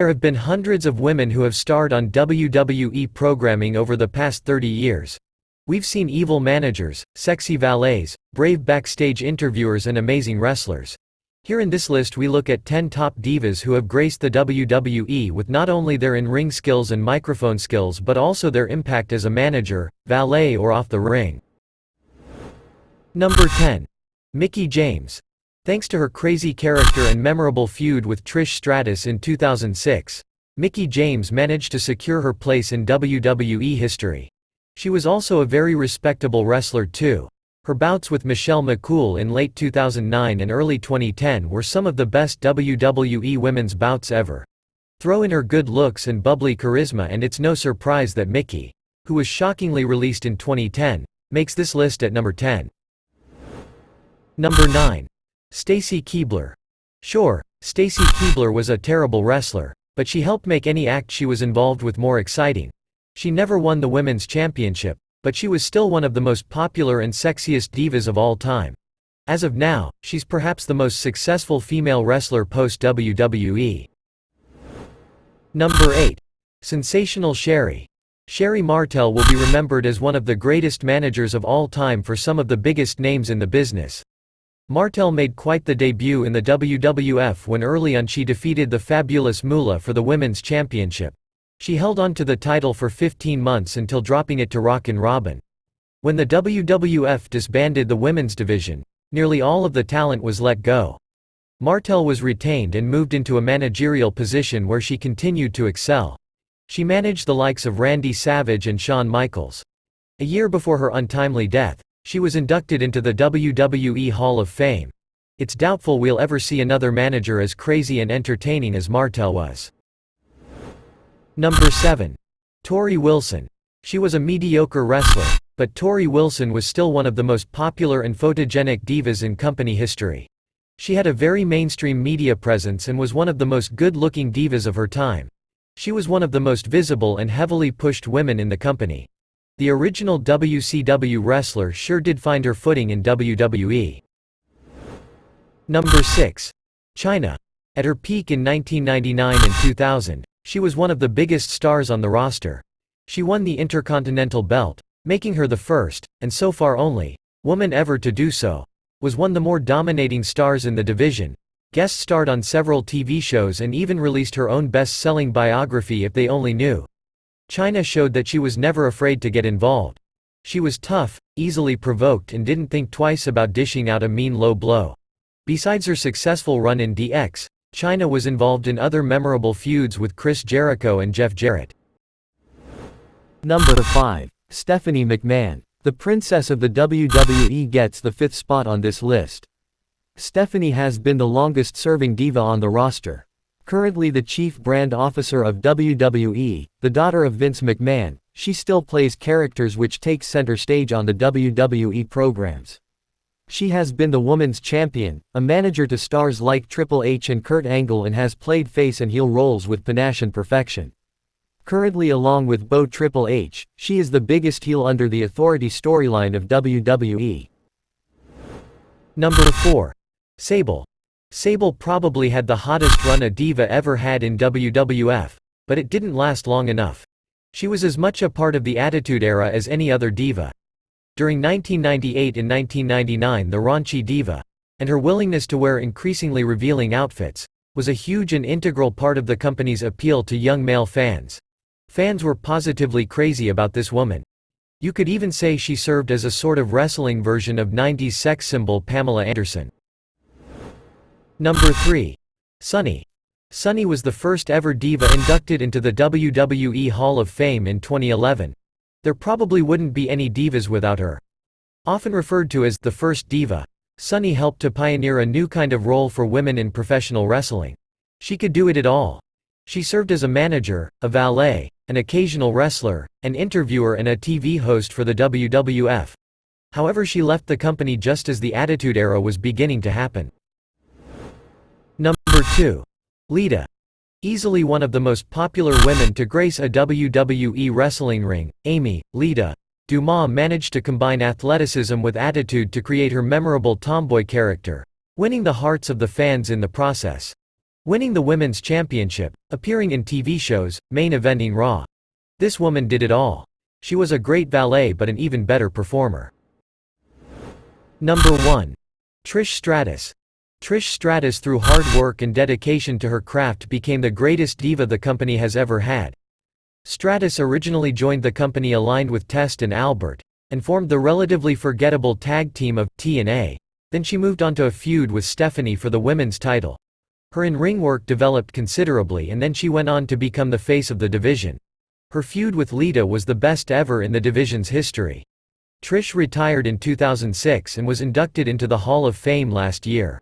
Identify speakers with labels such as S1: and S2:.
S1: There have been hundreds of women who have starred on WWE programming over the past 30 years. We've seen evil managers, sexy valets, brave backstage interviewers and amazing wrestlers. Here in this list we look at 10 top divas who have graced the WWE with not only their in-ring skills and microphone skills but also their impact as a manager, valet or off the ring. Number 10. Mickie James. Thanks to her crazy character and memorable feud with Trish Stratus in 2006, Mickie James managed to secure her place in WWE history. She was also a very respectable wrestler too. Her bouts with Michelle McCool in late 2009 and early 2010 were some of the best WWE women's bouts ever. Throw in her good looks and bubbly charisma and it's no surprise that Mickie, who was shockingly released in 2010, makes this list at number 10. Number 9. Stacy Keibler. Sure, Stacy Keibler was a terrible wrestler, but she helped make any act she was involved with more exciting. She never won the women's championship, but she was still one of the most popular and sexiest divas of all time. As of now, she's perhaps the most successful female wrestler post-WWE. Number 8. Sensational Sherry. Sherry Martel will be remembered as one of the greatest managers of all time for some of the biggest names in the business. Martel made quite the debut in the WWF when early on she defeated the fabulous Moolah for the Women's Championship. She held on to the title for 15 months until dropping it to Rockin' Robin. When the WWF disbanded the women's division, nearly all of the talent was let go. Martel was retained and moved into a managerial position where she continued to excel. She managed the likes of Randy Savage and Shawn Michaels. A year before her untimely death, she was inducted into the WWE Hall of Fame. It's doubtful we'll ever see another manager as crazy and entertaining as Martel was. Number 7. Tory Wilson. She was a mediocre wrestler, but Tory Wilson was still one of the most popular and photogenic divas in company history. She had a very mainstream media presence and was one of the most good-looking divas of her time. She was one of the most visible and heavily pushed women in the company. The original WCW wrestler sure did find her footing in WWE. Number 6. Chyna. At her peak in 1999 and 2000, she was one of the biggest stars on the roster. She won the Intercontinental Belt, making her the first, and so far only, woman ever to do so, was one of the more dominating stars in the division, guest starred on several TV shows and even released her own best-selling biography If They Only Knew. Chyna showed that she was never afraid to get involved. She was tough, easily provoked and didn't think twice about dishing out a mean low blow. Besides her successful run in DX, Chyna was involved in other memorable feuds with Chris Jericho and Jeff Jarrett.
S2: Number 5. Stephanie McMahon. The princess of the WWE gets the 5th spot on this list. Stephanie has been the longest-serving diva on the roster. Currently the chief brand officer of WWE, the daughter of Vince McMahon, she still plays characters which take center stage on the WWE programs. She has been the women's champion, a manager to stars like Triple H and Kurt Angle and has played face and heel roles with panache and perfection. Currently along with Beau Triple H, she is the biggest heel under the Authority storyline of WWE.
S1: Number 4. Sable. Sable probably had the hottest run a diva ever had in WWF, but it didn't last long enough. She was as much a part of the Attitude Era as any other diva. During 1998 and 1999 the raunchy diva, and her willingness to wear increasingly revealing outfits, was a huge and integral part of the company's appeal to young male fans. Fans were positively crazy about this woman. You could even say she served as a sort of wrestling version of 90s sex symbol Pamela Anderson. Number 3. Sunny. Sunny was the first ever diva inducted into the WWE Hall of Fame in 2011. There probably wouldn't be any divas without her. Often referred to as the first diva, Sunny helped to pioneer a new kind of role for women in professional wrestling. She could do it all. She served as a manager, a valet, an occasional wrestler, an interviewer and a TV host for the WWF. However, she left the company just as the Attitude Era was beginning to happen. Number 2. Lita. Easily one of the most popular women to grace a WWE wrestling ring, Amy, Lita Dumas managed to combine athleticism with attitude to create her memorable tomboy character, winning the hearts of the fans in the process. winning the Women's Championship, appearing in TV shows, main eventing Raw. This woman did it all. She was a great valet but an even better performer. Number 1. Trish Stratus. Trish Stratus, through hard work and dedication to her craft, became the greatest diva the company has ever had. Stratus originally joined the company aligned with Test and Albert, and formed the relatively forgettable tag team of T&A. Then she moved on to a feud with Stephanie for the women's title. Her in-ring work developed considerably, and then she went on to become the face of the division. Her feud with Lita was the best ever in the division's history. Trish retired in 2006 and was inducted into the Hall of Fame last year.